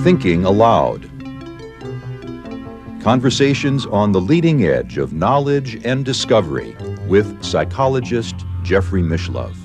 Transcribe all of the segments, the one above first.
Thinking Aloud. Conversations on the leading edge of knowledge and discovery with psychologist Jeffrey Mishlove.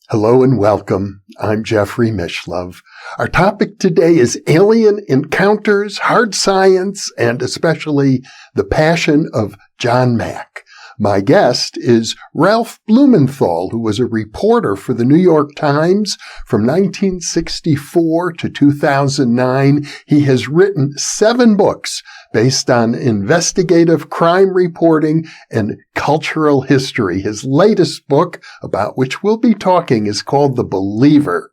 Hello and welcome. I'm Jeffrey Mishlove. Our topic today is alien encounters, hard science, and especially the Passion of John Mack. My guest is Ralph Blumenthal, who was a reporter for the New York Times from 1964 to 2009. He has written 7 books based on investigative crime reporting and cultural history. His latest book, about which we'll be talking, is called The Believer: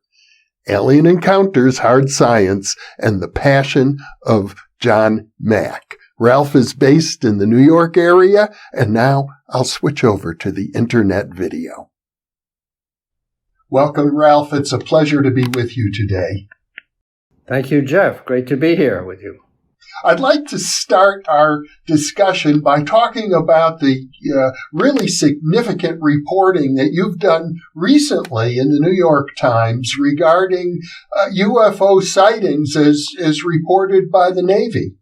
Alien Encounters, Hard Science, and the Passion of John Mack. Ralph is based in the New York area, and now I'll switch over to the internet video. Welcome, Ralph. It's a pleasure to be with you today. Thank you, Jeff. Great to be here with you. I'd like to start our discussion by talking about the really significant reporting that you've done recently in the New York Times regarding UFO sightings as reported by the Navy.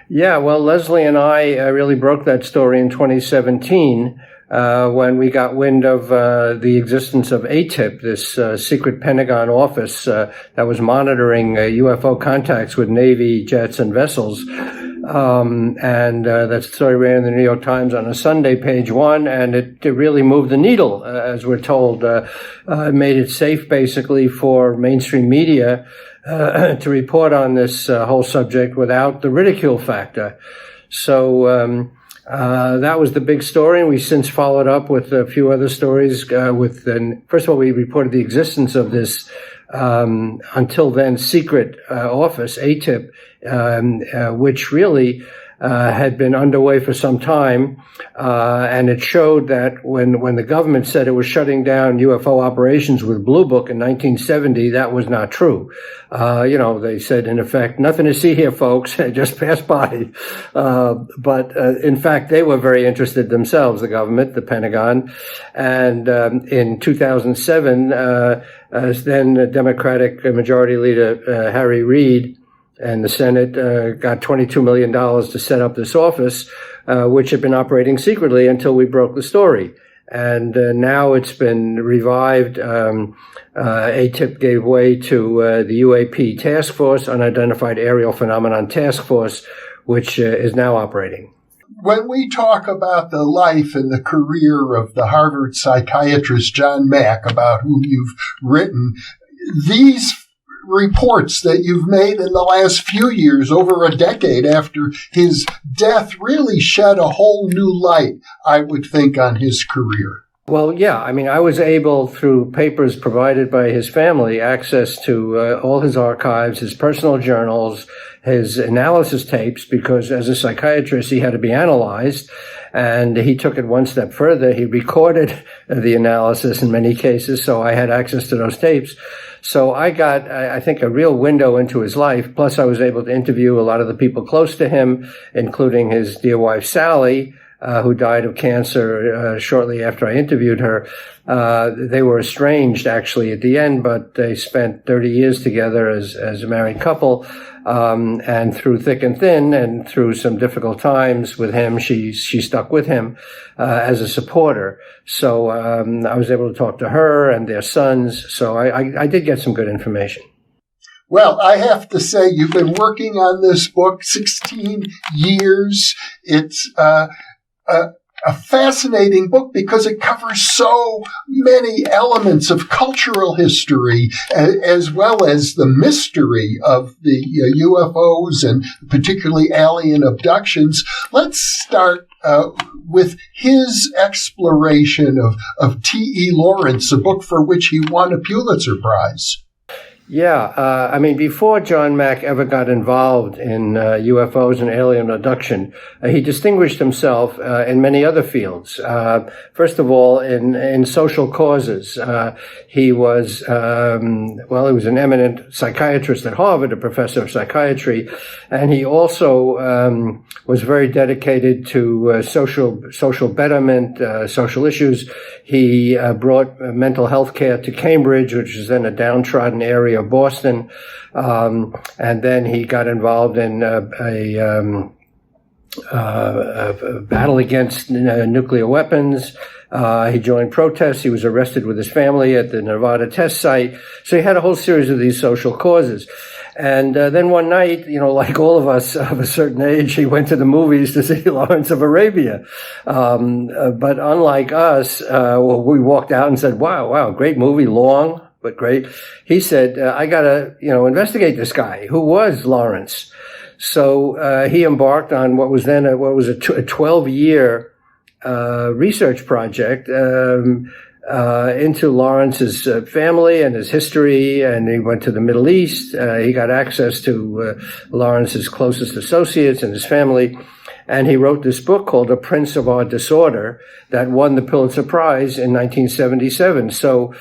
Yeah, well, Leslie and I really broke that story in 2017 when we got wind of the existence of ATIP, this secret Pentagon office that was monitoring UFO contacts with Navy jets and vessels. And that story ran in the New York Times on a Sunday, page 1, and it really moved the needle, as we're told. It made it safe, basically, for mainstream media to report on this whole subject without the ridicule factor. So that was the big story, and we since followed up with a few other stories. First of all, we reported the existence of this until then secret office, ATIP, which really had been underway for some time, and it showed that when the government said it was shutting down UFO operations with Blue Book in 1970, that was not true. They said, in effect, nothing to see here, folks, just pass by. But in fact, they were very interested themselves, the government, the Pentagon. And in 2007, then Democratic Majority Leader Harry Reid and the Senate got $22 million to set up this office, which had been operating secretly until we broke the story. And now it's been revived. ATIP gave way to the UAP Task Force, Unidentified Aerial Phenomenon Task Force, which is now operating. When we talk about the life and the career of the Harvard psychiatrist John Mack, about whom you've written, these reports that you've made in the last few years, over a decade after his death, really shed a whole new light, I would think, on his career. Well, yeah. I mean, I was able, through papers provided by his family, access to all his archives, his personal journals, his analysis tapes, because as a psychiatrist, he had to be analyzed. And he took it one step further. He recorded the analysis in many cases, so I had access to those tapes. So I got, I think, a real window into his life. Plus, I was able to interview a lot of the people close to him, including his dear wife, Sally, who died of cancer shortly after I interviewed her. They were estranged, actually, at the end, but they spent 30 years together as a married couple. And through thick and thin and through some difficult times with him, she stuck with him as a supporter. So I was able to talk to her and their sons. So I did get some good information. Well, I have to say, you've been working on this book 16 years. It's a fascinating book because it covers so many elements of cultural history, as well as the mystery of the UFOs and particularly alien abductions. Let's start with his exploration of T.E. Lawrence, a book for which he won a Pulitzer Prize. Yeah, I mean, before John Mack ever got involved in UFOs and alien abduction, he distinguished himself in many other fields. First of all, in social causes. He was, he was an eminent psychiatrist at Harvard, a professor of psychiatry, and he also was very dedicated to social betterment, social issues. He brought mental health care to Cambridge, which is then a downtrodden area of Boston, and then he got involved in a battle against nuclear weapons. He joined protests. He was arrested with his family at the Nevada test site. So he had a whole series of these social causes. And then one night, like all of us of a certain age, he went to the movies to see Lawrence of Arabia. But unlike us, we walked out and said, wow, great movie, long, but great. He said, I gotta, investigate this guy. Who was Lawrence? So he embarked on what was then a 12-year research project into Lawrence's family and his history, and he went to the Middle East. He got access to Lawrence's closest associates and his family, and he wrote this book called A Prince of Our Disorder that won the Pulitzer Prize in 1977. So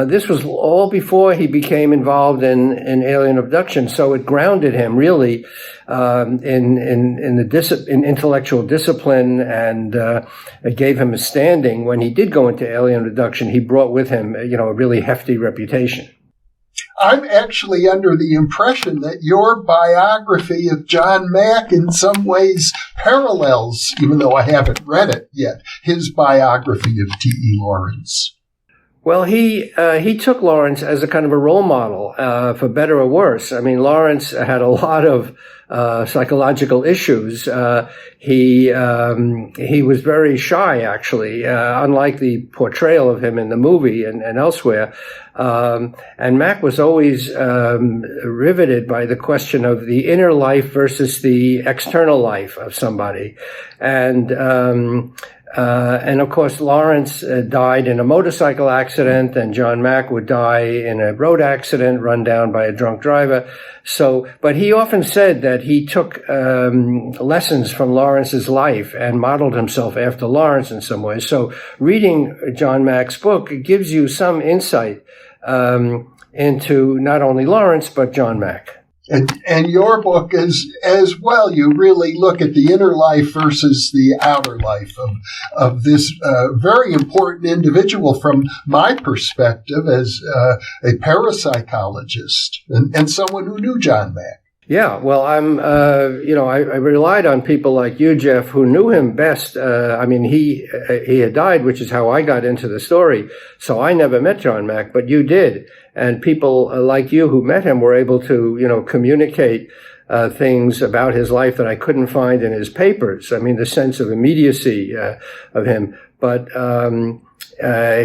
this was all before he became involved in alien abduction. So it grounded him really in intellectual discipline, and it gave him a standing. When he did go into alien abduction, he brought with him a really hefty reputation. I'm actually under the impression that your biography of John Mack in some ways parallels, even though I haven't read it yet, his biography of T.E. Lawrence. Well, he took Lawrence as a kind of a role model, for better or worse. I mean, Lawrence had a lot of psychological issues. He was very shy, actually, unlike the portrayal of him in the movie and elsewhere. And Mack was always riveted by the question of the inner life versus the external life of somebody. And of course, Lawrence died in a motorcycle accident, and John Mack would die in a road accident, run down by a drunk driver. But he often said that he took lessons from Lawrence's life and modeled himself after Lawrence in some ways. So reading John Mack's book, it gives you some insight into not only Lawrence, but John Mack. And your book is as well. You really look at the inner life versus the outer life of this very important individual from my perspective as a parapsychologist and someone who knew John Mack. Yeah, well, I relied on people like you, Jeff, who knew him best. He had died, which is how I got into the story. So I never met John Mack, but you did. And people like you who met him were able to, communicate things about his life that I couldn't find in his papers. I mean, the sense of immediacy of him. But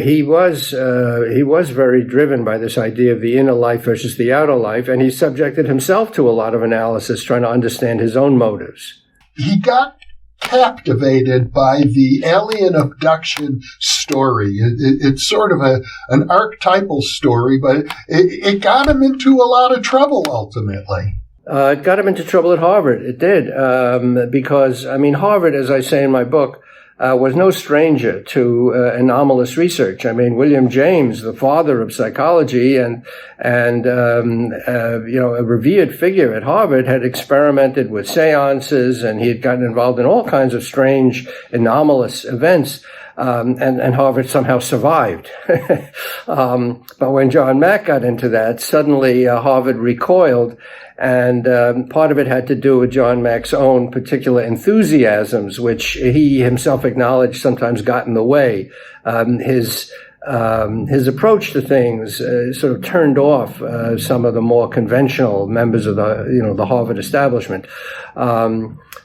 he was very driven by this idea of the inner life versus the outer life, and he subjected himself to a lot of analysis trying to understand his own motives. He got captivated by the alien abduction story. It's sort of an archetypal story, but it got him into a lot of trouble ultimately. It got him into trouble at Harvard. It did, because, Harvard, as I say in my book, was no stranger to anomalous research. I mean, William James, the father of psychology and a revered figure at Harvard, had experimented with seances, and he had gotten involved in all kinds of strange, anomalous events. And Harvard somehow survived. But when John Mack got into that, suddenly Harvard recoiled. And part of it had to do with John Mack's own particular enthusiasms, which he himself acknowledged sometimes got in the way. His approach to things sort of turned off some of the more conventional members of the Harvard establishment.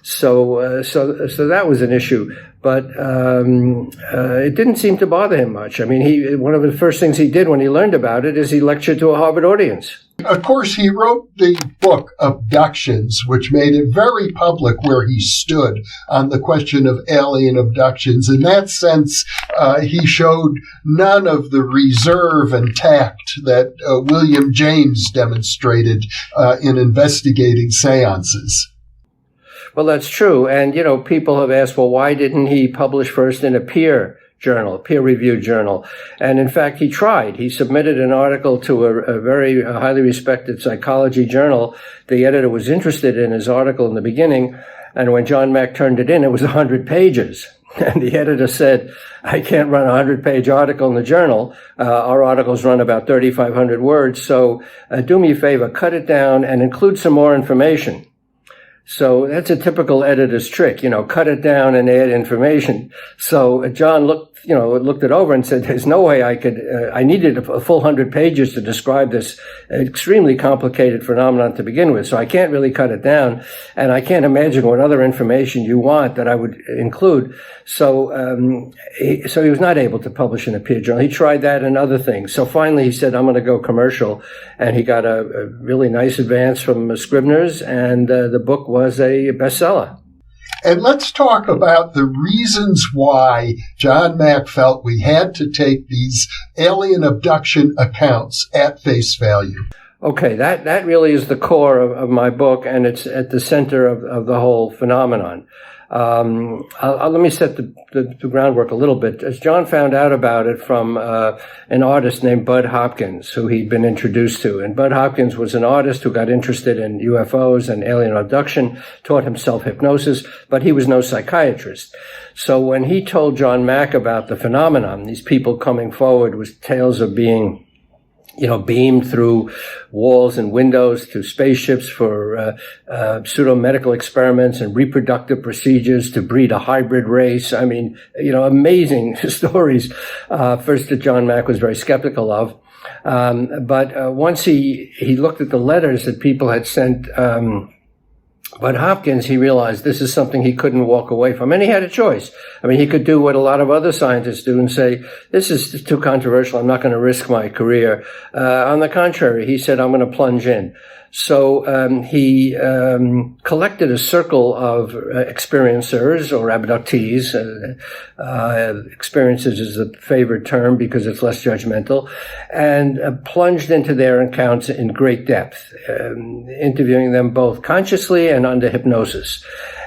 So that was an issue. but it didn't seem to bother him much. I mean, one of the first things he did when he learned about it is he lectured to a Harvard audience. Of course, he wrote the book Abductions, which made it very public where he stood on the question of alien abductions. In that sense, he showed none of the reserve and tact that William James demonstrated in investigating seances. Well, that's true. And, people have asked, well, why didn't he publish first in a peer-reviewed journal? And in fact, he tried. He submitted an article to a very highly respected psychology journal. The editor was interested in his article in the beginning. And when John Mack turned it in, it was 100 pages. And the editor said, I can't run a 100-page article in the journal. Our articles run about 3,500 words. So do me a favor, cut it down and include some more information. So that's a typical editor's trick, cut it down and add information. So John looked it over and said, there's no way I needed a full 100 pages to describe this extremely complicated phenomenon to begin with. So I can't really cut it down. And I can't imagine what other information you want that I would include. So he was not able to publish in a peer journal. He tried that and other things. So finally he said, I'm going to go commercial. And he got a really nice advance from Scribner's, and the book was a bestseller. And let's talk about the reasons why John Mack felt we had to take these alien abduction accounts at face value. Okay, that really is the core of my book, and it's at the center of the whole phenomenon. Let me set the groundwork a little bit. As John found out about it from an artist named Bud Hopkins, who he'd been introduced to. And Bud Hopkins was an artist who got interested in UFOs and alien abduction, taught himself hypnosis, but he was no psychiatrist. So when he told John Mack about the phenomenon, these people coming forward with tales of being beamed through walls and windows to spaceships for pseudo-medical experiments and reproductive procedures to breed a hybrid race. I mean, amazing stories. First that John Mack was very skeptical of. But once he looked at the letters that people had sent Bud Hopkins, he realized this is something he couldn't walk away from. And he had a choice. I mean, he could do what a lot of other scientists do and say, this is too controversial. I'm not going to risk my career. On the contrary, he said, I'm going to plunge in. So he collected a circle of experiencers or abductees. Experiences is a favored term because it's less judgmental, and plunged into their accounts in great depth, interviewing them both consciously and under hypnosis.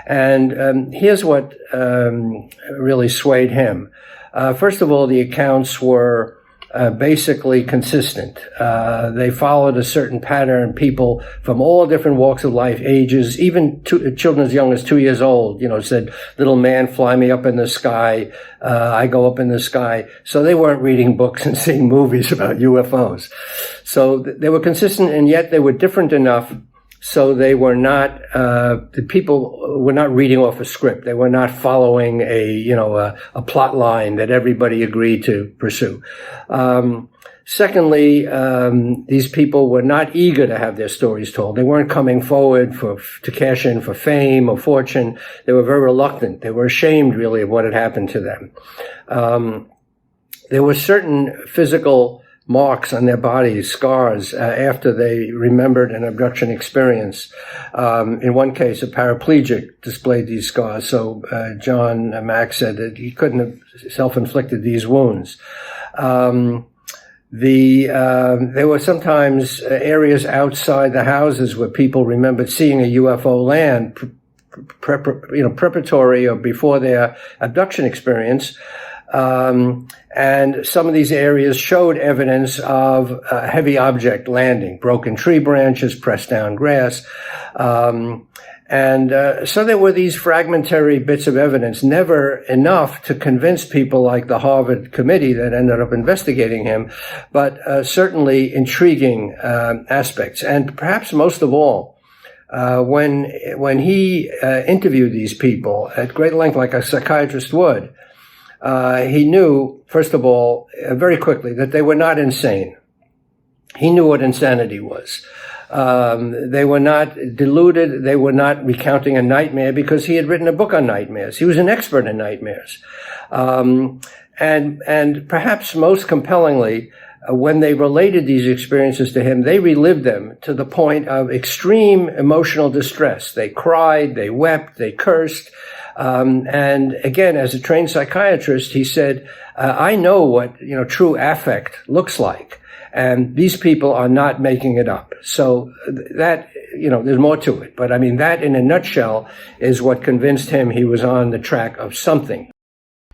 And here's what really swayed him. First of all, the accounts were basically consistent. They followed a certain pattern. People from all different walks of life, ages, even children as young as 2 years old, said, little man, fly me up in the sky. I go up in the sky. So they weren't reading books and seeing movies about UFOs. So they were consistent, and yet they were different enough so they were not, the people were not reading off a script. They were not following a plot line that everybody agreed to pursue. Secondly, these people were not eager to have their stories told. They weren't coming forward to cash in for fame or fortune. They were very reluctant. They were ashamed, really, of what had happened to them. There were certain physical marks on their bodies, scars, after they remembered an abduction experience. In one case, a paraplegic displayed these scars. So John Mack said that he couldn't have self-inflicted these wounds. There were sometimes areas outside the houses where people remembered seeing a UFO land, preparatory or before their abduction experience. And some of these areas showed evidence of a heavy object landing, broken tree branches, pressed down grass. So there were these fragmentary bits of evidence, never enough to convince people like the Harvard committee that ended up investigating him, but certainly intriguing aspects. And perhaps most of all, when he interviewed these people at great length, like a psychiatrist would, he knew, first of all, very quickly, that they were not insane. He knew what insanity was. They were not deluded. They were not recounting a nightmare because he had written a book on nightmares. He was an expert in nightmares. And perhaps most compellingly, when they related these experiences to him, they relived them to the point of extreme emotional distress. They cried, they wept, they cursed. And again, as a trained psychiatrist, he said, I know what, true affect looks like. And these people are not making it up. So that, there's more to it. But I mean, that in a nutshell is what convinced him he was on the track of something.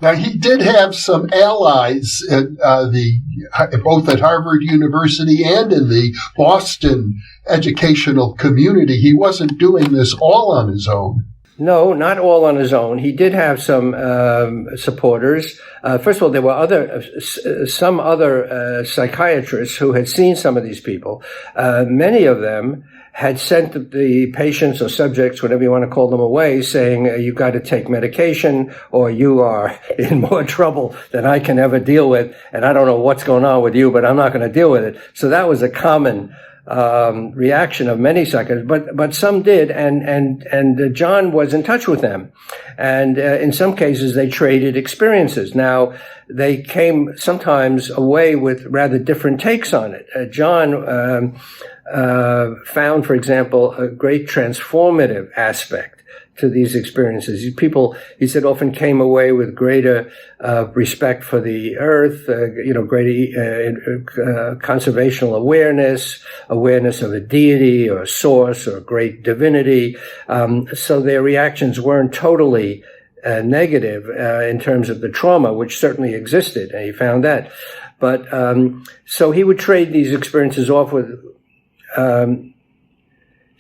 Now, he did have some allies at both at Harvard University and in the Boston educational community. He wasn't doing this all on his own. No, not all on his own. He did have some supporters. First of all, there were some other psychiatrists who had seen some of these people. Many of them had sent the patients or subjects, whatever you want to call them, away, saying, you've got to take medication or you are in more trouble than I can ever deal with. And I don't know what's going on with you, but I'm not going to deal with it. So that was a common reaction of many psychiatrists, but some did, and John was in touch with them. And in some cases, they traded experiences. Now, they came sometimes away with rather different takes on it. John found, for example, a great transformative aspect to these experiences. People, he said, often came away with greater respect for the earth, greater conservational awareness of a deity or a source or a great divinity. So their reactions weren't totally negative in terms of the trauma, which certainly existed, and he found that. But so he would trade these experiences off with.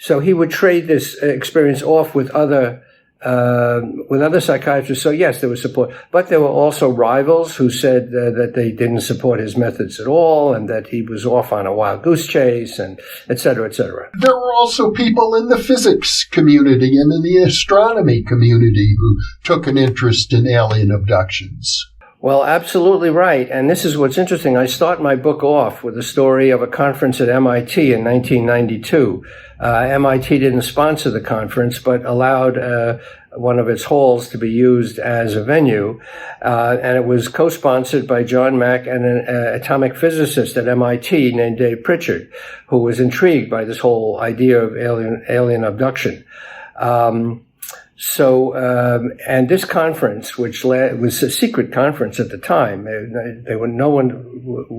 So he would trade this experience off with other psychiatrists. So yes, there was support, but there were also rivals who said that they didn't support his methods at all, and that he was off on a wild goose chase, and et cetera, et cetera. There were also people in the physics community and in the astronomy community who took an interest in alien abductions. Well, absolutely right. And this is what's interesting. I start my book off with a story of a conference at MIT in 1992. MIT didn't sponsor the conference, but allowed one of its halls to be used as a venue. And it was co-sponsored by John Mack and an atomic physicist at MIT named Dave Pritchard, who was intrigued by this whole idea of alien abduction. And this conference, which was a secret conference at the time,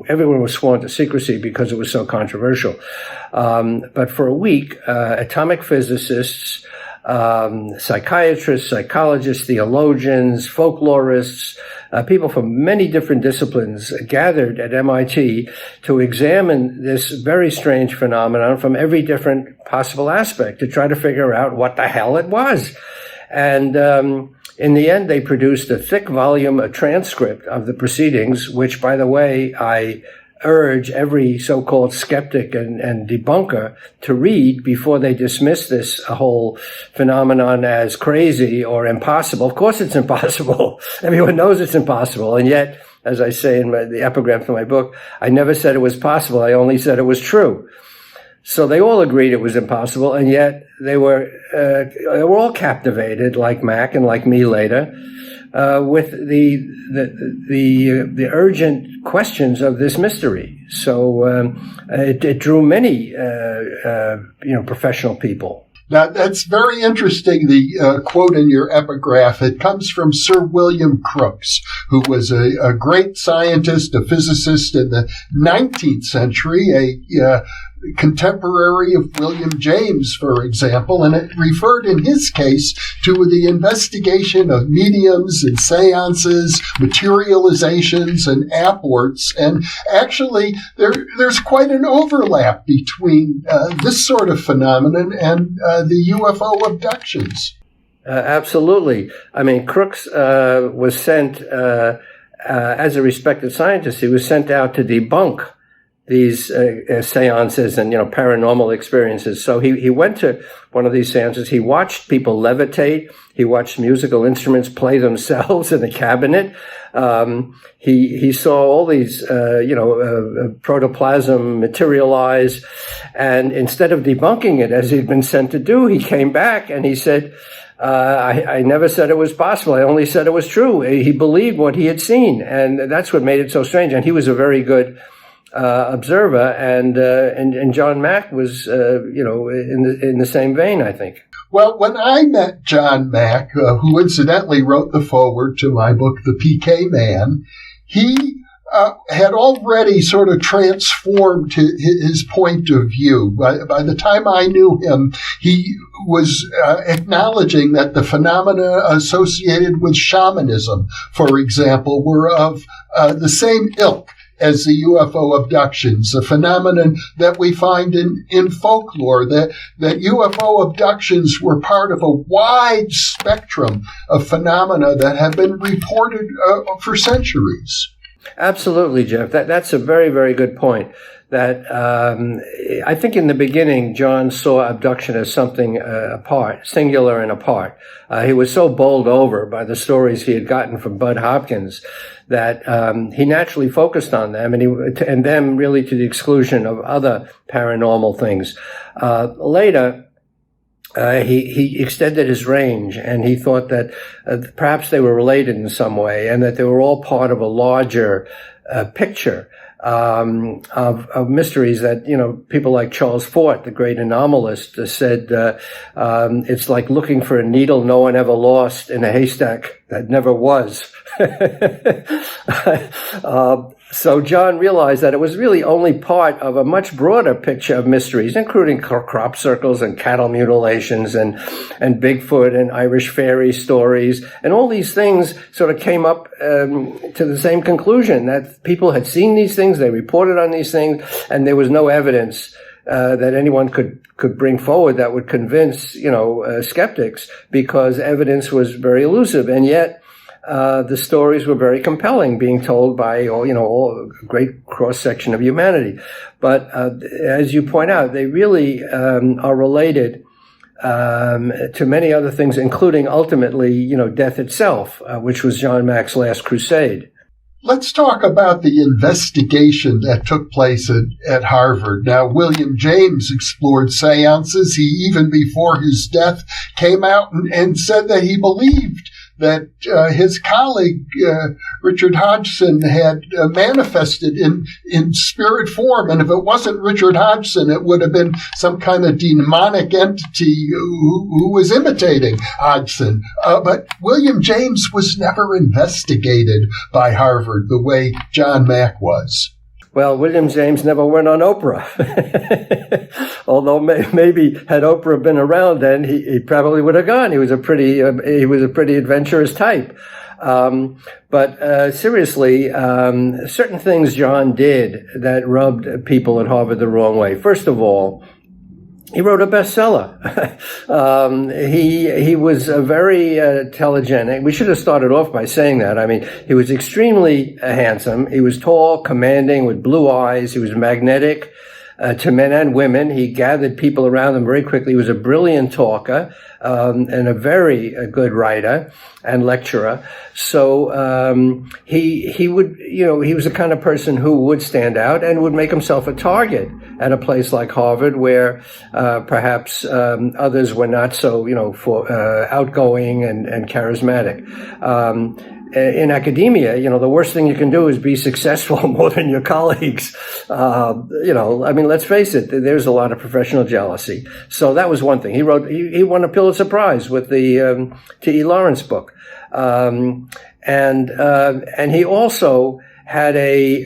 everyone was sworn to secrecy because it was so controversial. But for a week, atomic physicists, psychiatrists, psychologists, theologians, folklorists, people from many different disciplines gathered at MIT to examine this very strange phenomenon from every different possible aspect to try to figure out what the hell it was. And in the end, they produced a thick volume, a transcript of the proceedings, which, by the way, I urge every so-called skeptic and debunker to read before they dismiss this whole phenomenon as crazy or impossible. Of course it's impossible. Everyone knows it's impossible. And yet, as I say in the epigram to my book, I never said it was possible. I only said it was true. So they all agreed it was impossible, and yet they were all captivated, like Mack and like me later, with the urgent questions of this mystery. So it drew many professional people. Now, that's very interesting, the quote in your epigraph. It comes from Sir William Crooks, who was a great scientist, a physicist in the 19th century, a contemporary of William James, for example, and it referred in his case to the investigation of mediums and seances, materializations, and apports. And actually, there's quite an overlap between this sort of phenomenon and the UFO abductions. Absolutely. I mean, Crooks was sent, as a respected scientist, he was sent out to debunk these seances and, paranormal experiences. So he went to one of these seances. He watched people levitate. He watched musical instruments play themselves in the cabinet. He saw all these, protoplasm materialize. And instead of debunking it, as he'd been sent to do, he came back and he said, I never said it was possible. I only said it was true. He believed what he had seen. And that's what made it so strange. And he was a very good observer, and John Mack was, in the same vein, I think. Well, when I met John Mack, who incidentally wrote the foreword to my book, The PK Man, he had already sort of transformed his point of view. By the time I knew him, he was acknowledging that the phenomena associated with shamanism, for example, were of the same ilk as the UFO abductions, a phenomenon that we find in folklore, that UFO abductions were part of a wide spectrum of phenomena that have been reported for centuries. Absolutely, Jeff. That's a very, very good point. That I think in the beginning, John saw abduction as something apart, singular and apart. He was so bowled over by the stories he had gotten from Bud Hopkins that he naturally focused on them, and them really to the exclusion of other paranormal things. Later, he extended his range, and he thought that perhaps they were related in some way, and that they were all part of a larger picture of mysteries that, people like Charles Fort, the great anomalist, said it's like looking for a needle no one ever lost in a haystack that never was. So John realized that it was really only part of a much broader picture of mysteries, including crop circles and cattle mutilations and Bigfoot and Irish fairy stories. And all these things sort of came up to the same conclusion, that people had seen these things, they reported on these things, and there was no evidence that anyone could bring forward that would convince, skeptics, because evidence was very elusive. And yet, the stories were very compelling, being told by all a great cross-section of humanity. But as you point out, they really are related to many other things, including ultimately, death itself, which was John Mack's last crusade. Let's talk about the investigation that took place at Harvard. Now, William James explored seances. He, even before his death, came out and said that he believed that his colleague, Richard Hodgson, had manifested in spirit form. And if it wasn't Richard Hodgson, it would have been some kind of demonic entity who was imitating Hodgson. But William James was never investigated by Harvard the way John Mack was. Well, William James never went on Oprah. Although maybe had Oprah been around then, he probably would have gone. He was a pretty adventurous type. But seriously, certain things John did that rubbed people at Harvard the wrong way. First of all, he wrote a bestseller. He was very telegenic. We should have started off by saying that. I mean, he was extremely handsome. He was tall, commanding, with blue eyes. He was magnetic to men and women. He gathered people around him very quickly. He was a brilliant talker and a very good writer and lecturer. So he would, he was the kind of person who would stand out and would make himself a target at a place like Harvard, where perhaps others were not so, outgoing and charismatic. In academia, the worst thing you can do is be successful more than your colleagues. Let's face it, there's a lot of professional jealousy. So that was one thing. He won a Pulitzer Prize with the T.E. Lawrence book. And he also had a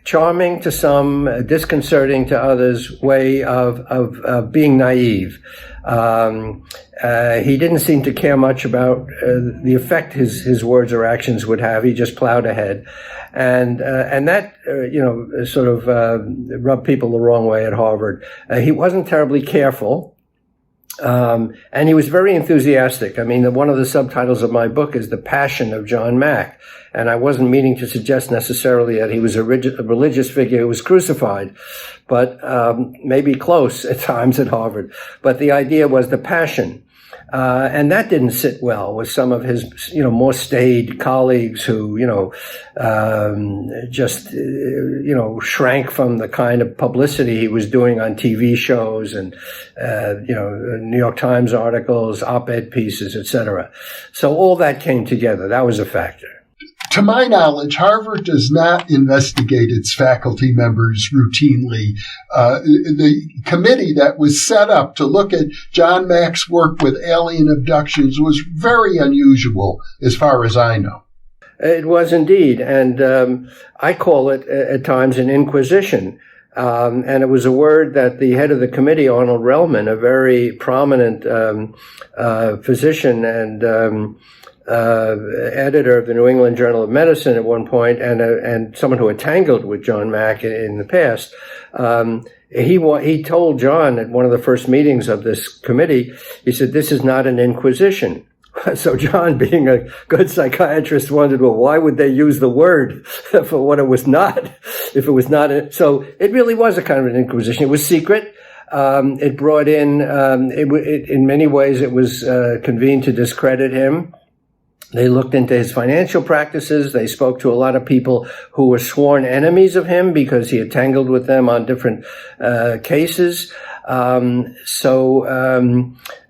charming to some, disconcerting to others way of being naive. He didn't seem to care much about the effect his words or actions would have. He just plowed ahead, and that sort of rubbed people the wrong way at Harvard. He wasn't terribly careful. And he was very enthusiastic. I mean, one of the subtitles of my book is The Passion of John Mack. And I wasn't meaning to suggest necessarily that he was a religious figure who was crucified, but maybe close at times at Harvard. But the idea was the passion. And that didn't sit well with some of his, more staid colleagues who, shrank from the kind of publicity he was doing on TV shows and, New York Times articles, op-ed pieces, etc. So all that came together. That was a factor. To my knowledge, Harvard does not investigate its faculty members routinely. The committee that was set up to look at John Mack's work with alien abductions was very unusual, as far as I know. It was indeed, and I call it at times an inquisition. And it was a word that the head of the committee, Arnold Relman, a very prominent physician and editor of the New England Journal of Medicine at one point, and someone who had tangled with John Mack in the past. He told John at one of the first meetings of this committee, he said, "This is not an inquisition." So John, being a good psychiatrist, wondered, well, why would they use the word for what it was not? If it was not, so it really was a kind of an inquisition. It was secret. It brought in, in many ways, it was convened to discredit him. They looked into his financial practices. They spoke to a lot of people who were sworn enemies of him because he had tangled with them on different cases.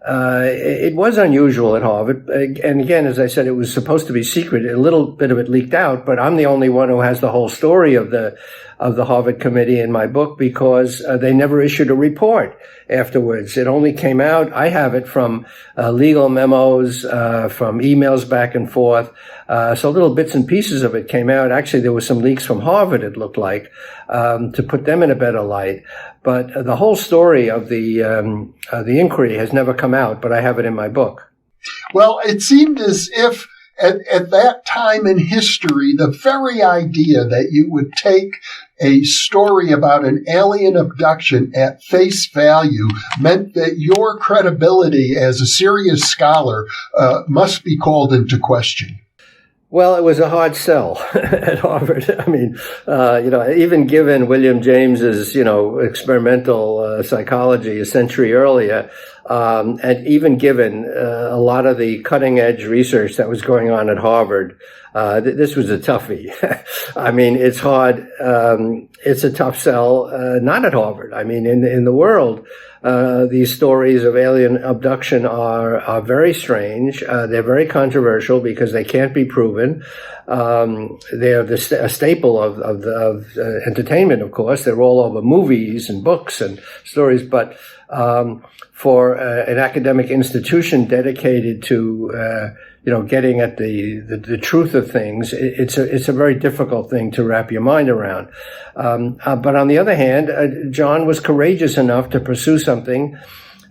It was unusual at Harvard. And again, as I said, it was supposed to be secret. A little bit of it leaked out, but I'm the only one who has the whole story of the Harvard committee in my book because they never issued a report afterwards. It only came out. I have it from legal memos, from emails back and forth. So little bits and pieces of it came out. Actually, there were some leaks from Harvard, it looked like, to put them in a better light. But the whole story of the inquiry has never come out, but I have it in my book. Well, it seemed as if at that time in history, the very idea that you would take a story about an alien abduction at face value meant that your credibility as a serious scholar must be called into question. Well, it was a hard sell at Harvard. I mean, even given William James's, experimental psychology a century earlier, and even given a lot of the cutting edge research that was going on at Harvard, this was a toughie. I mean, it's hard. It's a tough sell, not at Harvard. I mean, in the world, these stories of alien abduction are very strange. They're very controversial because they can't be proven. They're a staple of entertainment, of course. They're all over movies and books and stories. But for an academic institution dedicated to getting at the truth of things, it's a very difficult thing to wrap your mind around. But on the other hand, John was courageous enough to pursue something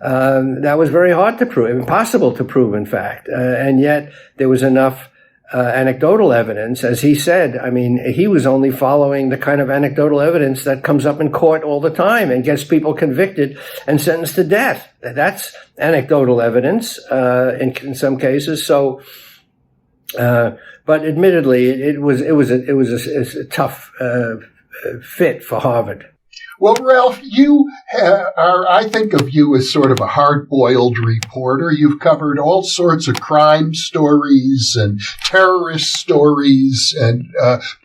that was very hard to prove, impossible to prove, in fact. And yet there was enough anecdotal evidence, as he said. I mean, he was only following the kind of anecdotal evidence that comes up in court all the time and gets people convicted and sentenced to death. That's anecdotal evidence in some cases. So, but admittedly, it was a tough fit for Harvard. Well, Ralph, you I think of you as sort of a hard-boiled reporter. You've covered all sorts of crime stories and terrorist stories and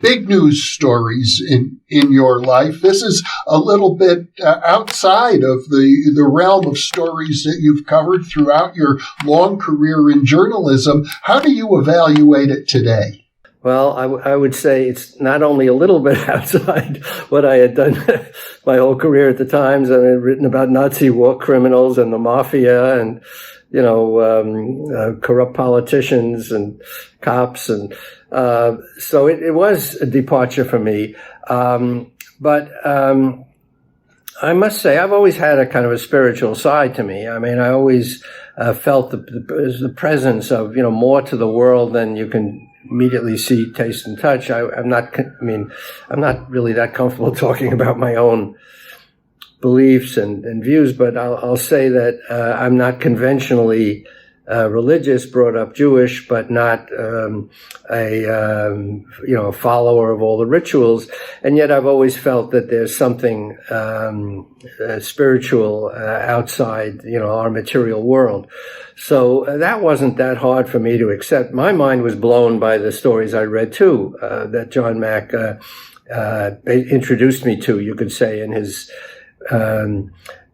big news stories in your life. This is a little bit outside of the realm of stories that you've covered throughout your long career in journalism. How do you evaluate it today? Well, I would say it's not only a little bit outside what I had done my whole career at the Times. I had written about Nazi war criminals and the mafia and, corrupt politicians and cops. And so it was a departure for me. But I must say, I've always had a kind of a spiritual side to me. I mean, I always felt the presence of, more to the world than you can immediately see, taste, and touch. I'm not really that comfortable talking about my own beliefs and views, but I'll say that I'm not conventionally religious, brought up Jewish, but not a follower of all the rituals. And yet I've always felt that there's something spiritual outside, our material world. So that wasn't that hard for me to accept. My mind was blown by the stories I read too, that John Mack introduced me to, you could say, in his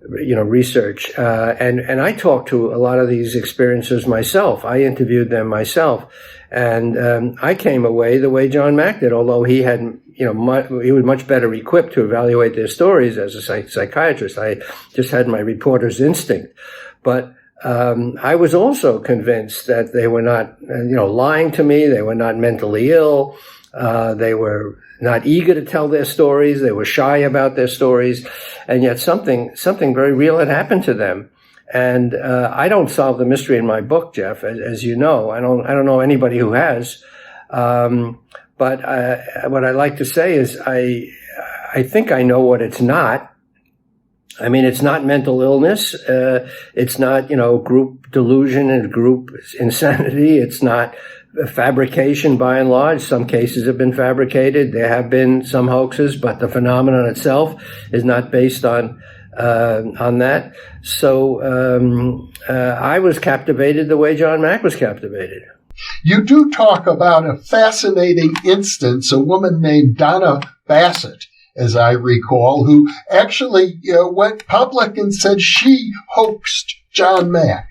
research. And I talked to a lot of these experiencers myself. I interviewed them myself. And I came away the way John Mack did, although he had, he was much better equipped to evaluate their stories as a psychiatrist. I just had my reporter's instinct. But I was also convinced that they were not, lying to me. They were not mentally ill. They were not eager to tell their stories. They were shy about their stories. And yet something very real had happened to them. And I don't solve the mystery in my book, Jeff, as you know. I don't know anybody who has. But what I like to say is I think I know what it's not. I mean, it's not mental illness. It's not, group delusion and group insanity. It's not fabrication by and large. Some cases have been fabricated. There have been some hoaxes, but the phenomenon itself is not based on that. So I was captivated the way John Mack was captivated. You do talk about a fascinating instance, a woman named Donna Bassett, as I recall, who actually went public and said she hoaxed John Mack.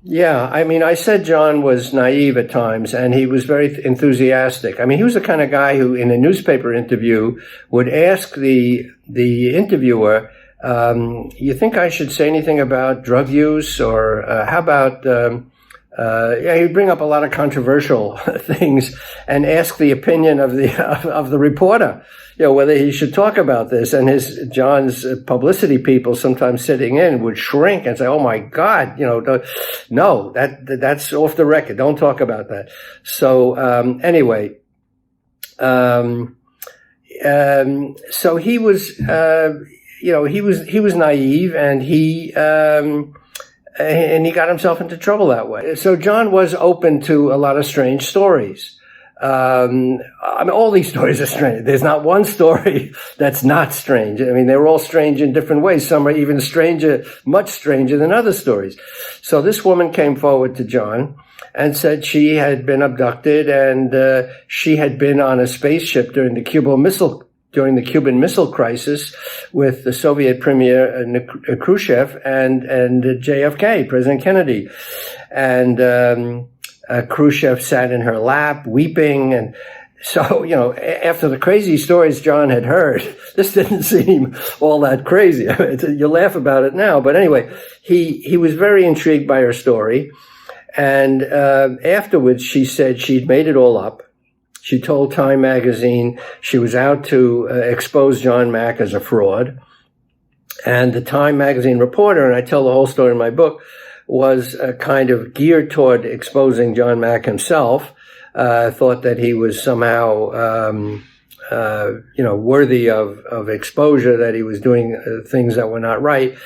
Yeah, I mean, I said John was naive at times, and he was very enthusiastic. I mean, he was the kind of guy who, in a newspaper interview, would ask the interviewer, you think I should say anything about drug use, or how about... he'd bring up a lot of controversial things and ask the opinion of the reporter, whether he should talk about this. And John's publicity people, sometimes sitting in, would shrink and say, "Oh my God, no, that's off the record. Don't talk about that." So anyway, so he was, he was naive, and he got himself into trouble that way. So John was open to a lot of strange stories. I mean, all these stories are strange. There's not one story that's not strange. I mean, they're all strange in different ways. Some are even stranger, much stranger than other stories. So this woman came forward to John and said she had been abducted, and she had been on a spaceship during the Cuban Missile Crisis with the Soviet Premier Khrushchev and JFK, President Kennedy. And Khrushchev sat in her lap weeping. And so, after the crazy stories John had heard, this didn't seem all that crazy. You laugh about it now. But anyway, he was very intrigued by her story. And afterwards, she said she'd made it all up. She told Time magazine she was out to expose John Mack as a fraud. And the Time magazine reporter, and I tell the whole story in my book, was kind of geared toward exposing John Mack himself, thought that he was somehow, worthy of exposure, that he was doing things that were not right,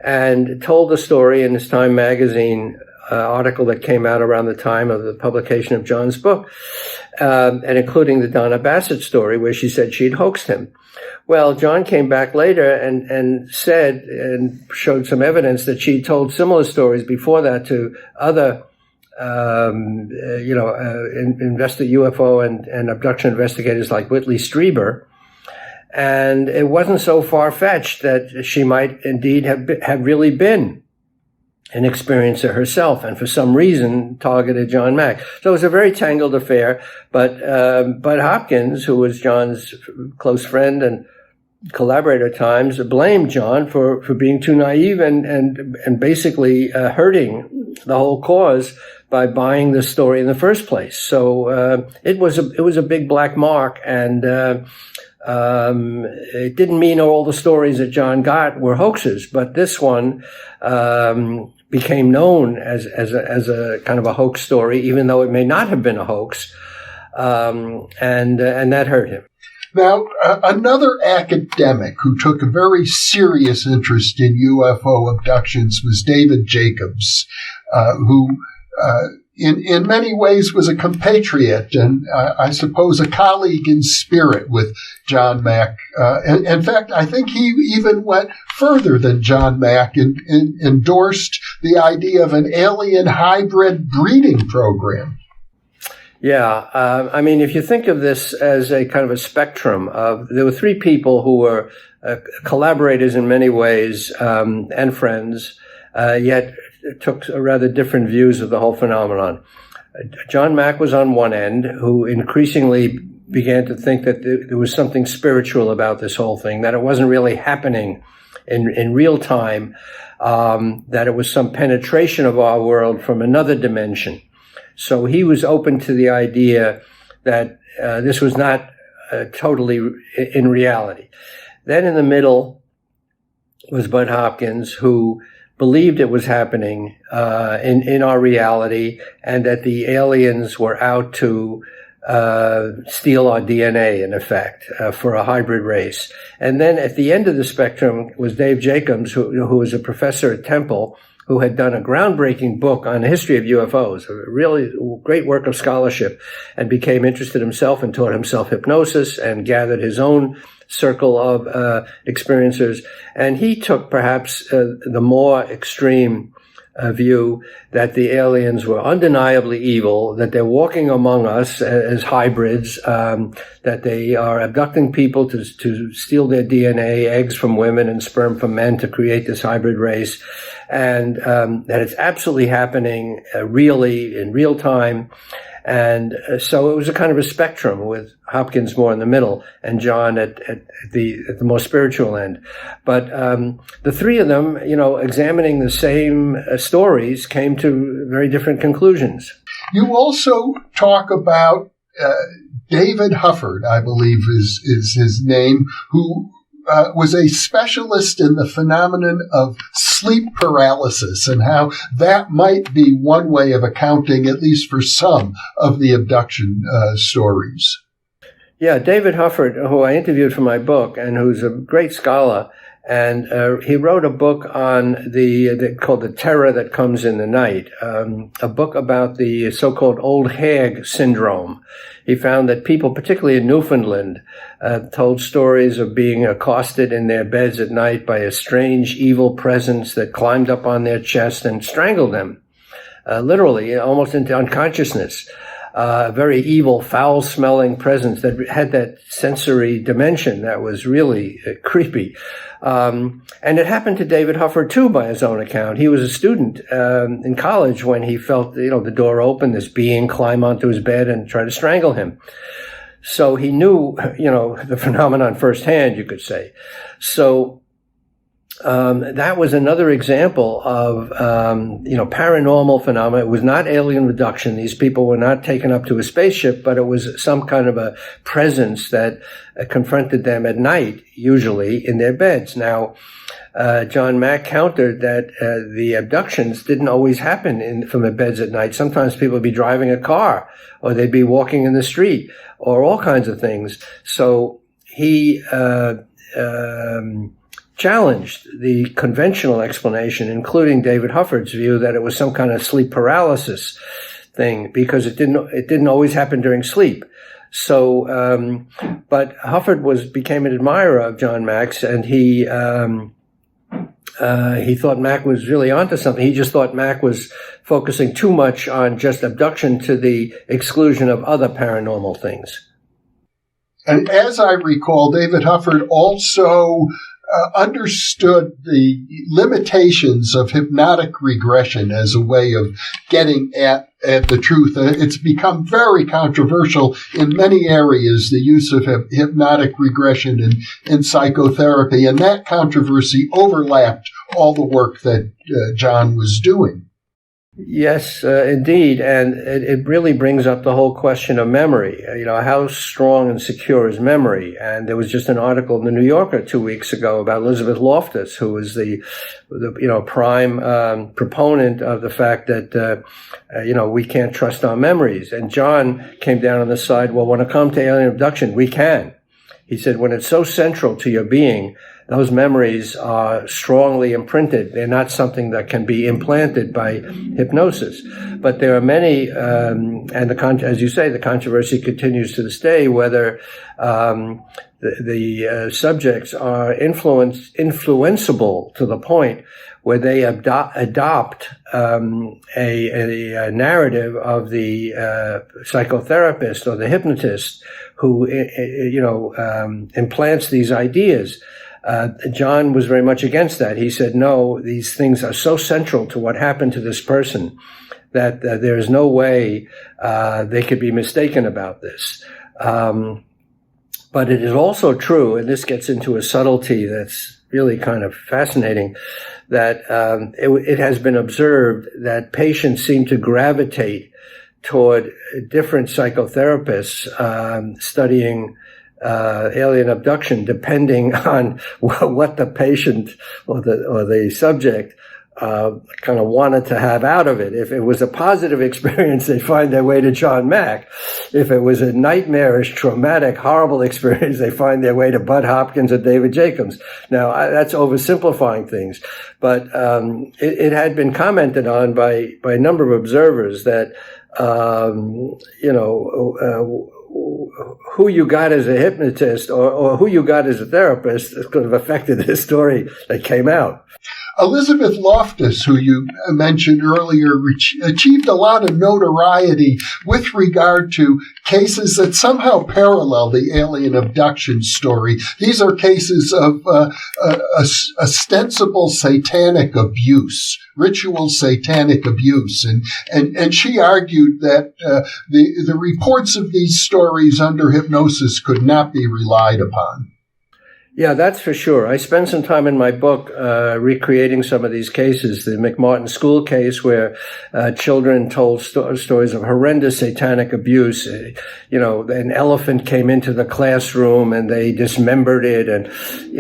and told the story in this Time magazine article that came out around the time of the publication of John's book, and including the Donna Bassett story where she said she'd hoaxed him. Well, John came back later and said and showed some evidence that she told similar stories before that to other, UFO and abduction investigators like Whitley Strieber. And it wasn't so far-fetched that she might indeed have really been an experiencer herself, and for some reason targeted John Mack. So it was a very tangled affair. But Hopkins, who was John's close friend and collaborator at times, blamed John for being too naive and basically hurting the whole cause by buying the story in the first place. So it was a big black mark, and it didn't mean all the stories that John got were hoaxes, but this one became known as a kind of a hoax story, even though it may not have been a hoax, and that hurt him. Now, another academic who took a very serious interest in UFO abductions was David Jacobs, who in many ways was a compatriot and I suppose a colleague in spirit with John Mack. In fact, I think he even went further than John Mack and endorsed the idea of an alien hybrid breeding program. Yeah, I mean, if you think of this as a kind of a spectrum there were three people who were collaborators in many ways and friends, yet took rather different views of the whole phenomenon. John Mack was on one end, who increasingly began to think that there was something spiritual about this whole thing, that it wasn't really happening in real time, that it was some penetration of our world from another dimension. So he was open to the idea that this was not totally in reality. Then in the middle was Bud Hopkins, who believed it was happening in our reality and that the aliens were out to steal our DNA, in effect, for a hybrid race. And then at the end of the spectrum was Dave Jacobs, who was a professor at Temple, who had done a groundbreaking book on the history of UFOs, a really great work of scholarship, and became interested himself and taught himself hypnosis and gathered his own circle of experiencers. And he took perhaps the more extreme view that the aliens were undeniably evil, that they're walking among us as hybrids, that they are abducting people to steal their DNA, eggs from women and sperm from men to create this hybrid race, and that it's absolutely happening really in real time. And so it was a kind of a spectrum, with Hopkins more in the middle and John at the more spiritual end. But the three of them, examining the same stories, came to very different conclusions. You also talk about David Hufford, I believe is his name, who was a specialist in the phenomenon of sleep paralysis and how that might be one way of accounting, at least for some of the abduction stories. Yeah, David Hufford, who I interviewed for my book and who's a great scholar, and he wrote a book on called The Terror That Comes in the Night, a book about the so-called old hag syndrome. He found that people, particularly in Newfoundland, told stories of being accosted in their beds at night by a strange, evil presence that climbed up on their chest and strangled them, literally, almost into unconsciousness. A very evil, foul-smelling presence that had that sensory dimension that was really creepy. And it happened to David Hufford, too, by his own account. He was a student in college when he felt, the door open, this being climb onto his bed and try to strangle him. So he knew, the phenomenon firsthand, you could say. So that was another example of, paranormal phenomena. It was not alien abduction. These people were not taken up to a spaceship, but it was some kind of a presence that confronted them at night, usually in their beds. Now, John Mack countered that the abductions didn't always happen from their beds at night. Sometimes people would be driving a car, or they'd be walking in the street, or all kinds of things. So he challenged the conventional explanation, including David Hufford's view that it was some kind of sleep paralysis thing, because it didn't always happen during sleep. So, but Hufford became an admirer of John Mack's, and he thought Mack was really onto something. He just thought Mack was focusing too much on just abduction to the exclusion of other paranormal things. And as I recall, David Hufford also understood the limitations of hypnotic regression as a way of getting at the truth. It's become very controversial in many areas, the use of hypnotic regression in psychotherapy, and that controversy overlapped all the work that John was doing. Yes, indeed. And it really brings up the whole question of memory. How strong and secure is memory? And there was just an article in the New Yorker 2 weeks ago about Elizabeth Loftus, who was the prime proponent of the fact that, we can't trust our memories. And John came down on the side, well, when it comes to alien abduction, we can. He said, when it's so central to your being, those memories are strongly imprinted. They're not something that can be implanted by hypnosis. But there are many, as you say, the controversy continues to this day, whether the subjects are influenceable to the point where they adopt a narrative of the psychotherapist or the hypnotist who, implants these ideas. John was very much against that. He said, no, these things are so central to what happened to this person that there is no way they could be mistaken about this. But it is also true, and this gets into a subtlety that's really kind of fascinating, that it has been observed that patients seem to gravitate toward different psychotherapists studying alien abduction, depending on what the patient or the subject kind of wanted to have out of it. If it was a positive experience, they find their way to John Mack. If it was a nightmarish, traumatic, horrible experience, they find their way to Bud Hopkins or David Jacobs. Now, that's oversimplifying things, but it had been commented on by a number of observers that who you got as a hypnotist or who you got as a therapist could have affected the story that came out. Elizabeth Loftus, who you mentioned earlier, achieved a lot of notoriety with regard to cases that somehow parallel the alien abduction story. These are cases of ostensible satanic abuse, ritual satanic abuse. And she argued that the reports of these stories under hypnosis could not be relied upon. Yeah, that's for sure. I spent some time in my book recreating some of these cases. The McMartin School case, where children told stories of horrendous satanic abuse. An elephant came into the classroom and they dismembered it, and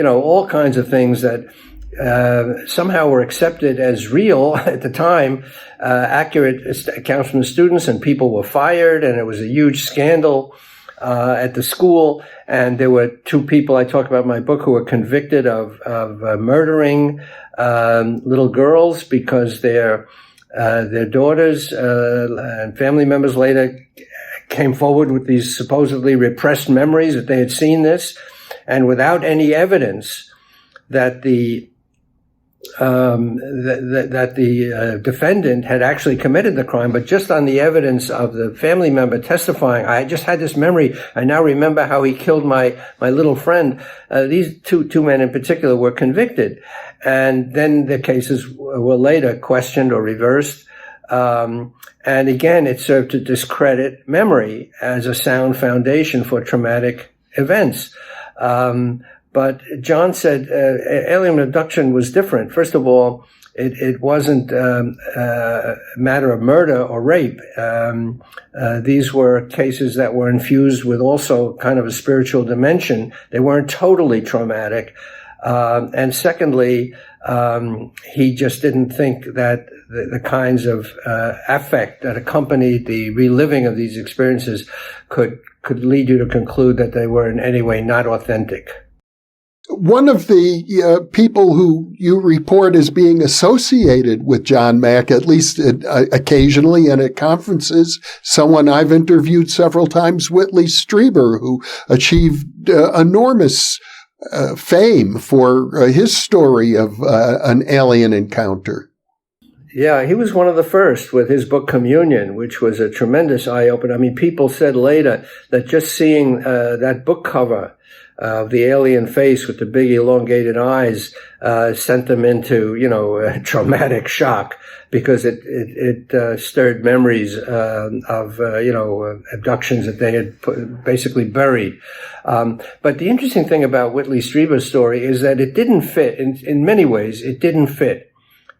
all kinds of things that somehow were accepted as real at the time. Accurate accounts from the students, and people were fired, and it was a huge scandal at the school. And there were two people I talk about in my book who were convicted of murdering little girls because their daughters and family members later came forward with these supposedly repressed memories that they had seen this, and without any evidence that the defendant had actually committed the crime, but just on the evidence of the family member testifying, I just had this memory. I now remember how he killed my little friend. These two men in particular were convicted, and then the cases were later questioned or reversed. And again, it served to discredit memory as a sound foundation for traumatic events. But John said alien abduction was different. First of all, it wasn't a matter of murder or rape. These were cases that were infused with also kind of a spiritual dimension. They weren't totally traumatic. And secondly, he just didn't think that the kinds of affect that accompanied the reliving of these experiences could lead you to conclude that they were in any way not authentic. One of the people who you report as being associated with John Mack, at least occasionally and at conferences, someone I've interviewed several times, Whitley Strieber, who achieved enormous fame for his story of an alien encounter. Yeah, he was one of the first with his book Communion, which was a tremendous eye-opener. I mean, people said later that just seeing that book cover of the alien face with the big elongated eyes sent them into, a traumatic shock, because it stirred memories of abductions that they had basically buried. But the interesting thing about Whitley Strieber's story is that it didn't fit, in many ways, it didn't fit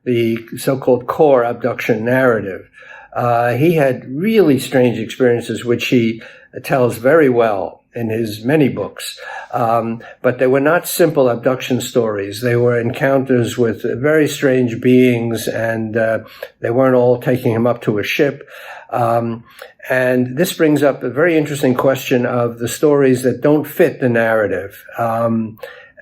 the so-called core abduction narrative. He had really strange experiences, which he tells very well in his many books. But they were not simple abduction stories. They were encounters with very strange beings, and they weren't all taking him up to a ship. And this brings up a very interesting question of the stories that don't fit the narrative.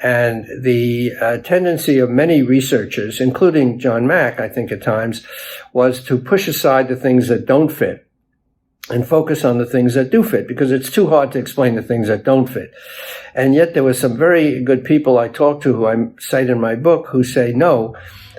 And the tendency of many researchers, including John Mack, I think at times, was to push aside the things that don't fit and focus on the things that do fit, because it's too hard to explain the things that don't fit. And yet there were some very good people I talked to, who I cite in my book, who say, no,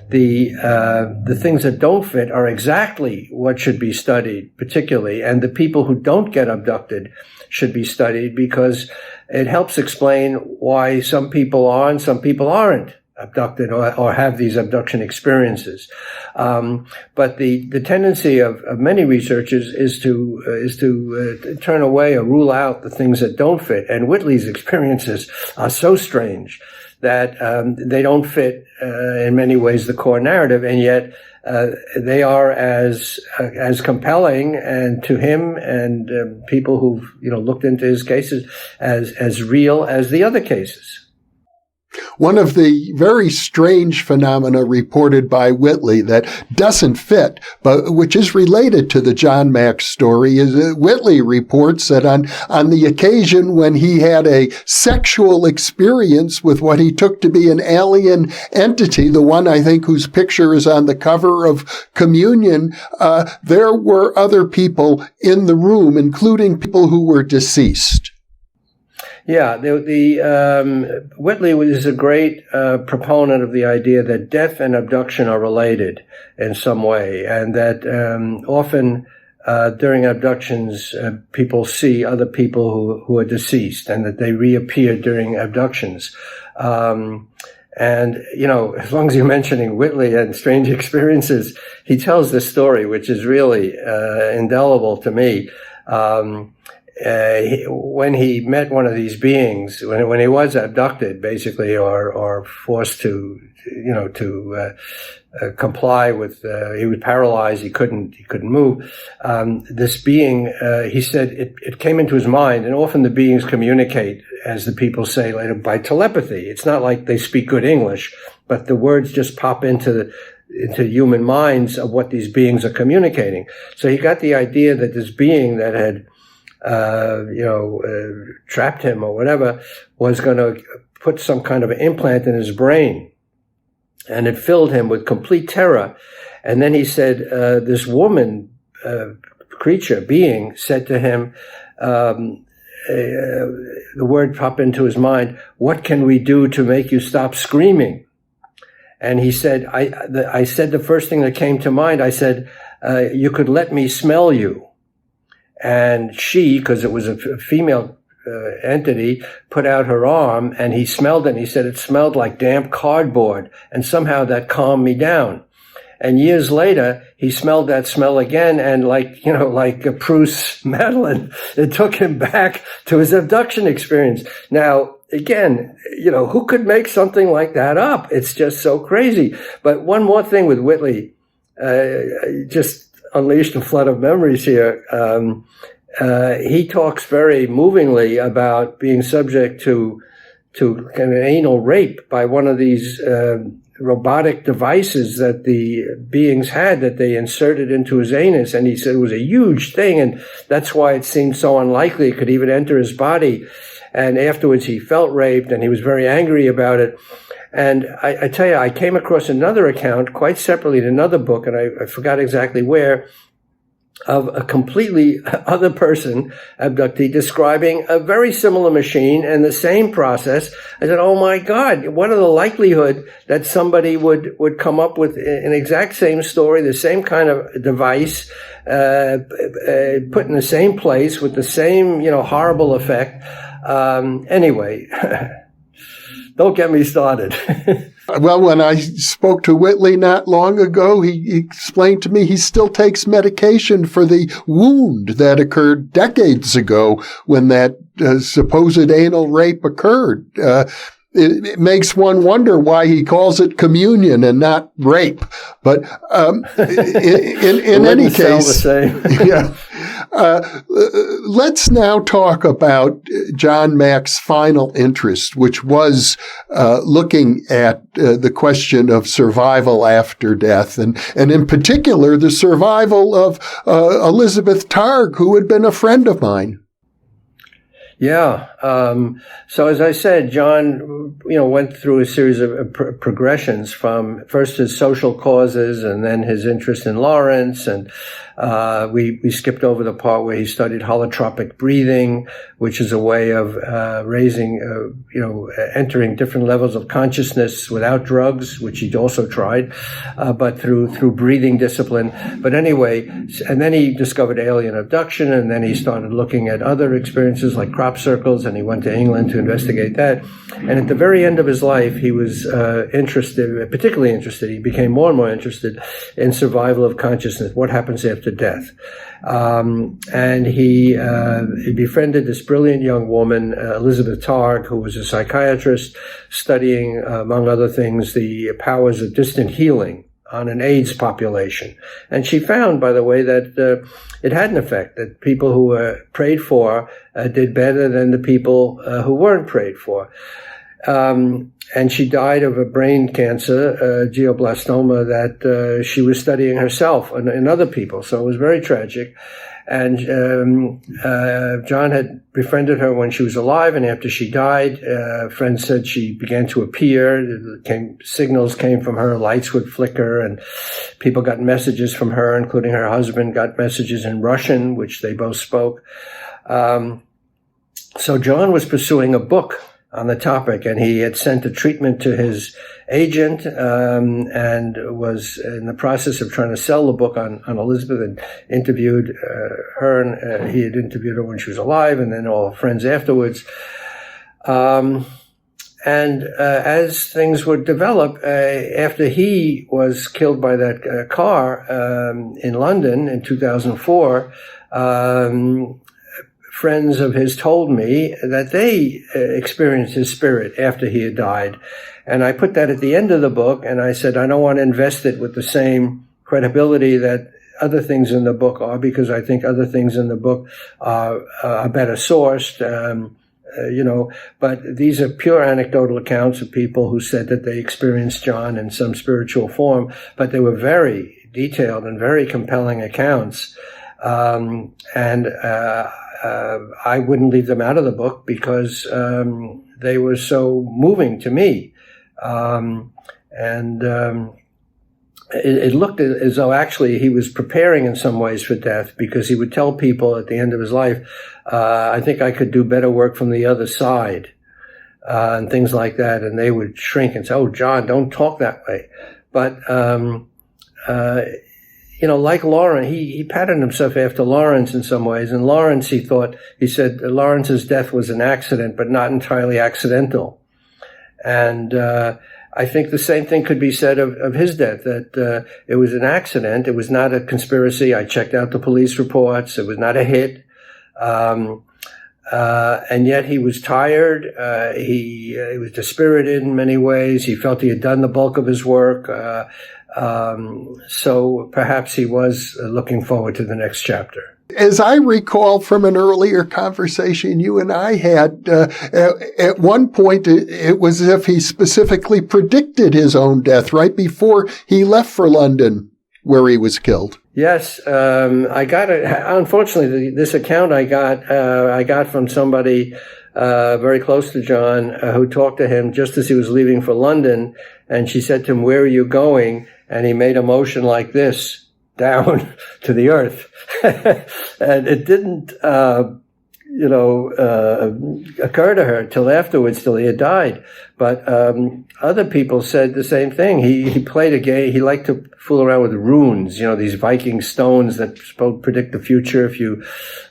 the things that don't fit are exactly what should be studied, particularly, and the people who don't get abducted should be studied, because it helps explain why some people are and some people aren't abducted or have these abduction experiences. But the tendency of many researchers is to turn away or rule out the things that don't fit. And Whitley's experiences are so strange that they don't fit in many ways the core narrative, and yet they are as compelling, and to him and people who've looked into his cases, as real as the other cases. One of the very strange phenomena reported by Whitley that doesn't fit, but which is related to the John Mack story, is that Whitley reports that on the occasion when he had a sexual experience with what he took to be an alien entity, the one I think whose picture is on the cover of Communion, there were other people in the room, including people who were deceased. Yeah, Whitley is a great proponent of the idea that death and abduction are related in some way, and that often during abductions people see other people who are deceased, and that they reappear during abductions. And as long as you're mentioning Whitley and strange experiences, he tells this story, which is really indelible to me. When he met one of these beings, when he was abducted, basically, or forced to comply with, he was paralyzed, he couldn't move. This being, he said, it came into his mind, and often the beings communicate, as the people say later, by telepathy. It's not like they speak good English, but the words just pop into human minds of what these beings are communicating. So he got the idea that this being that had trapped him or whatever was going to put some kind of implant in his brain, and it filled him with complete terror. And then he said, this woman, being said to him, the word popped into his mind, "What can we do to make you stop screaming?" And he said, I said the first thing that came to mind, I said, you could let me smell you. And she, because it was a female entity, put out her arm, and he smelled it, and he said it smelled like damp cardboard, and somehow that calmed me down. And years later, he smelled that smell again, and like a Proust Madeleine, it took him back to his abduction experience. Now, again, who could make something like that up? It's just so crazy. But one more thing with Whitley, just unleashed a flood of memories here. He talks very movingly about being subject to kind of anal rape by one of these robotic devices that the beings had, that they inserted into his anus. And he said it was a huge thing, and that's why it seemed so unlikely it could even enter his body. And afterwards he felt raped, and he was very angry about it. And I tell you, I came across another account quite separately in another book, and I forgot exactly where, of a completely other person, abductee, describing a very similar machine and the same process. I said, oh my God, what are the likelihood that somebody would come up with an exact same story, the same kind of device, put in the same place with the same, horrible effect. Anyway, don't get me started. Well, when I spoke to Whitley not long ago, he explained to me he still takes medication for the wound that occurred decades ago when that supposed anal rape occurred. it makes one wonder why he calls it communion and not rape. But in any case, yeah. Let's now talk about John Mack's final interest, which was looking at the question of survival after death, and in particular the survival of Elizabeth Targ, who had been a friend of mine. Yeah. So as I said, John, went through a series of progressions from first his social causes and then his interest in Lawrence. And we skipped over the part where he studied holotropic breathing, which is a way of entering different levels of consciousness without drugs, which he also tried, but through breathing discipline. But anyway, and then he discovered alien abduction, and then he started looking at other experiences like crop circles, and he went to England to investigate that. And at the very end of his life, he was particularly interested, he became more and more interested in survival of consciousness, what happens after death. And he befriended this brilliant young woman, Elizabeth Targ, who was a psychiatrist studying, among other things, the powers of distant healing on an AIDS population. And she found, by the way, that it had an effect, that people who were prayed for did better than the people who weren't prayed for. And she died of a brain cancer, glioblastoma, that she was studying herself and other people. So it was very tragic. And John had befriended her when she was alive, and after she died, friends said she began to appear. Signals came from her, lights would flicker, and people got messages from her, including her husband, got messages in Russian, which they both spoke. So John was pursuing a book on the topic, and he had sent a treatment to his agent, and was in the process of trying to sell the book on Elizabeth, and interviewed her, and he had interviewed her when she was alive, and then all her friends afterwards. And as things would develop, after he was killed by that car in London in 2004, friends of his told me that they experienced his spirit after he had died. And I put that at the end of the book, and I said, I don't want to invest it with the same credibility that other things in the book are, because I think other things in the book are better sourced, but these are pure anecdotal accounts of people who said that they experienced John in some spiritual form, but they were very detailed and very compelling accounts. I wouldn't leave them out of the book because they were so moving to me. It looked as though actually he was preparing in some ways for death, because he would tell people at the end of his life, I think I could do better work from the other side, and things like that. And they would shrink and say, oh, John, don't talk that way. But like Lawrence, he patterned himself after Lawrence in some ways. And Lawrence, he said Lawrence's death was an accident, but not entirely accidental. And I think the same thing could be said of his death, that it was an accident. It was not a conspiracy. I checked out the police reports. It was not a hit. And yet he was tired. He was dispirited in many ways. He felt he had done the bulk of his work. So perhaps he was looking forward to the next chapter. As I recall from an earlier conversation you and I had, at one point it was as if he specifically predicted his own death right before he left for London, where he was killed. Yes, I got it. Unfortunately, this account I got from somebody very close to John, who talked to him just as he was leaving for London, and she said to him, "Where are you going?" And he made a motion like this, down to the earth. And it didn't, occur to her till afterwards, till he had died. But other people said the same thing. He played a game. He liked to fool around with runes, these Viking stones that supposed to predict the future. If you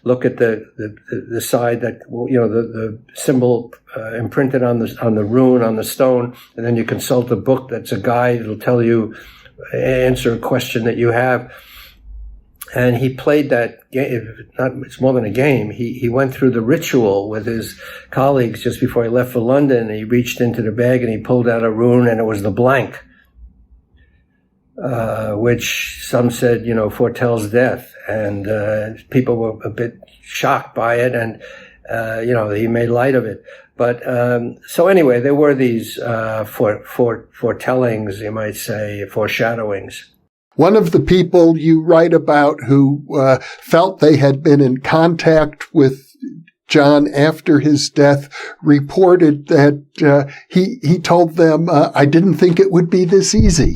look at the side that, the symbol imprinted on the rune, on the stone, and then you consult a book that's a guide. It'll tell you, answer a question that you have. And he played that game. It's more than a game. He went through the ritual with his colleagues just before he left for London. He reached into the bag and he pulled out a rune, and it was the blank, which some said, foretells death. And people were a bit shocked by it, and he made light of it. But so anyway, there were these foretellings, you might say, foreshadowings. One of the people you write about who felt they had been in contact with John after his death reported that he told them, "I didn't think it would be this easy."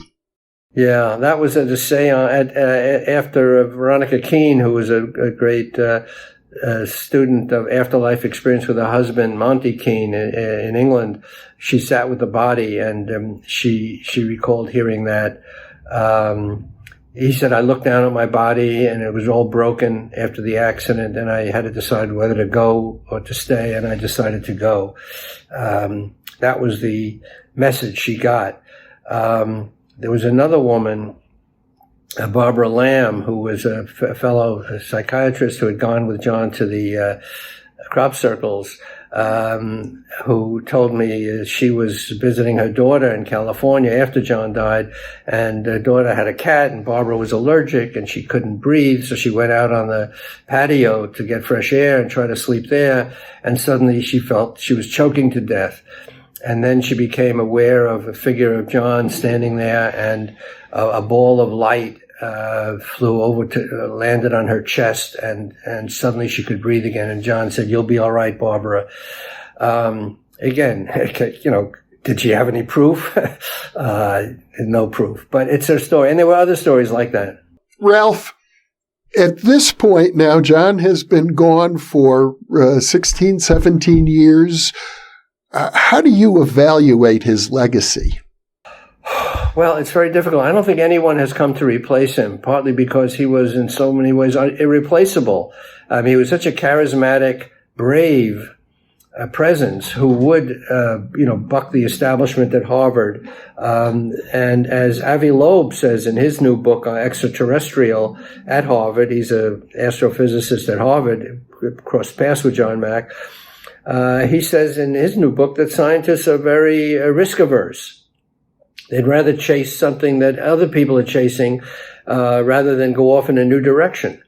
Yeah, that was a seance after Veronica Keene, who was a great student of afterlife experience with her husband, Monty Keene, in England. She sat with the body, and she recalled hearing that. He said, I looked down at my body and it was all broken after the accident, and I had to decide whether to go or to stay, and I decided to go. That was the message she got. There was another woman, Barbara Lamb, who was a fellow psychiatrist who had gone with John to the crop circles, who told me she was visiting her daughter in California after John died, and her daughter had a cat, and Barbara was allergic and she couldn't breathe, so she went out on the patio to get fresh air and try to sleep there, and suddenly she felt she was choking to death. And then she became aware of a figure of John standing there, and a ball of light flew over landed on her chest, and suddenly she could breathe again. And John said, "You'll be all right, Barbara." Again, did she have any proof? No proof, but it's her story. And there were other stories like that. Ralph, at this point now, John has been gone for 16, 17 years. How do you evaluate his legacy? Well, it's very difficult. I don't think anyone has come to replace him, partly because he was in so many ways irreplaceable. He was such a charismatic, brave presence who would, buck the establishment at Harvard. And as Avi Loeb says in his new book, Extraterrestrial, at Harvard, he's an astrophysicist at Harvard, crossed paths with John Mack. He says in his new book that scientists are very risk-averse. They'd rather chase something that other people are chasing rather than go off in a new direction.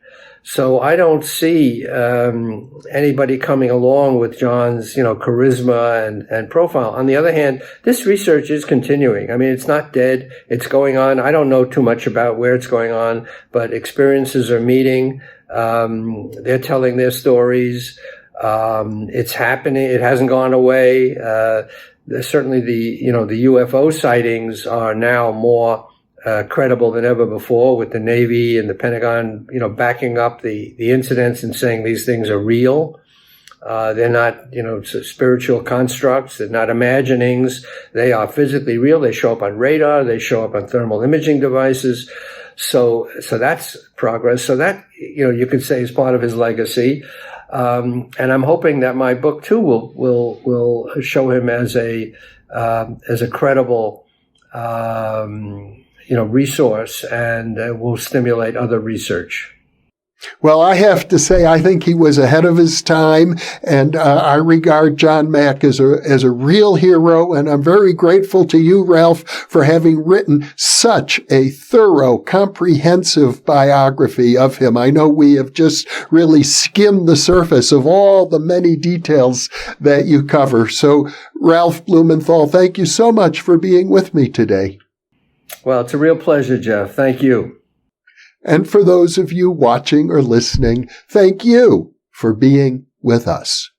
So I don't see anybody coming along with John's, charisma and profile. On the other hand, this research is continuing. It's not dead. It's going on. I don't know too much about where it's going on, but experiences are meeting. They're telling their stories. It's happening. It hasn't gone away. Certainly the UFO sightings are now more credible than ever before, with the Navy and the Pentagon, backing up the incidents and saying these things are real. They're not, spiritual constructs. They're not imaginings. They are physically real. They show up on radar. They show up on thermal imaging devices. So that's progress. So that, you could say is part of his legacy. And I'm hoping that my book too will show him as a credible, resource, and will stimulate other research. Well, I have to say, I think he was ahead of his time, and I regard John Mack as a real hero, and I'm very grateful to you, Ralph, for having written such a thorough, comprehensive biography of him. I know we have just really skimmed the surface of all the many details that you cover. So, Ralph Blumenthal, thank you so much for being with me today. Well, it's a real pleasure, Jeff. Thank you. And for those of you watching or listening, thank you for being with us.